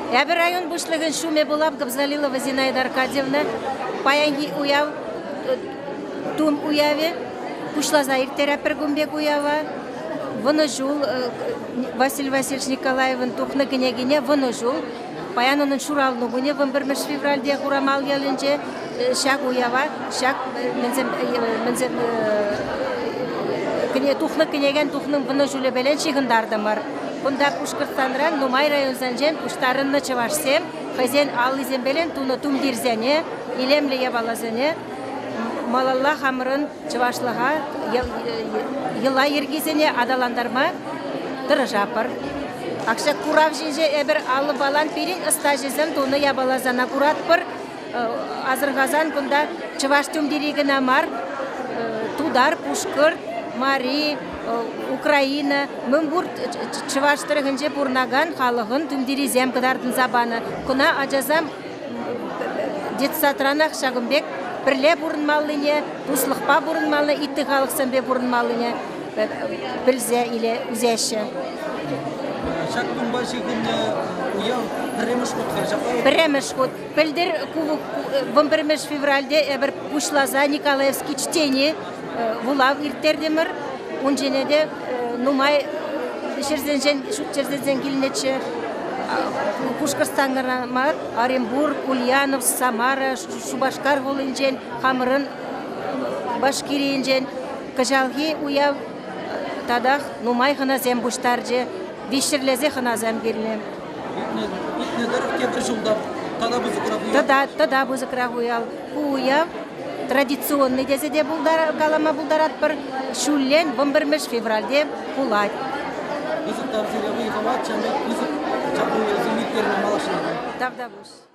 Әбір район бұшлығын шуме болап, Габзалилова Зинаида Аркадьевна, паянги уяв, тум уяве, Пушлаза иртерапер гумбек уява, воны жул, Василий Васильевич Николаевын тухны княгиня, воны жул, паянының шуралны гуне, 11 февральде хурамал елінже, шак уява, шак, тухны княгин тухның воны жулы белен шығындардымыр. Бұнда Кушкыртанран, Нумай районзан жен, Куштарынны чывашсем, хазен аллызен белен, туны тумдирзене, илемлі ебалазене, малалла хамырын чывашлыға, йыла ергезене адаландарма дырыжапыр. Акша курав женже әбір алы балан перин ыста жезен, туны ябалазана куратпыр, азырғазан бұнда чываш тумдиреген амар, Тудар, Пушкырт, Мари, Украина, мымбур чываштырығынже бұрнаған халығын түмдері зәмкідардың забаны. Күна ажазам детсатранақ шағымбек бірле бұрынмалыне, туслықпа бұрынмалыне, итті халықсан бе бұрынмалыне білзе или үзәші. Шақтың башы күнде ұял біреміш құтқар жапа? Біреміш құт. Білдір 11 февральде әбір Пушлаза Николаевский чтение вулав иртердемір. Унженеде Нумай жерден келінетші Пушкырстанғырамар, Оренбург, Ульянов, Самара, Шубашкар ғолынжен, Хамырын, Башкиринжен, Кажалги уяв тадақ Нумай ғыназем бұштаржы, Вишерлезе ғыназем келінем. Итне дұрық кебір жылдап, тада бұзықырақ уяв? Тада бұзықырақ уяв. Уяв традиционный дезеде калама булдарат бір шуллен 11 февральде булать. Исык тарзире выехала, чамбек исык чапу езимиттеріне малашына. Давда буш.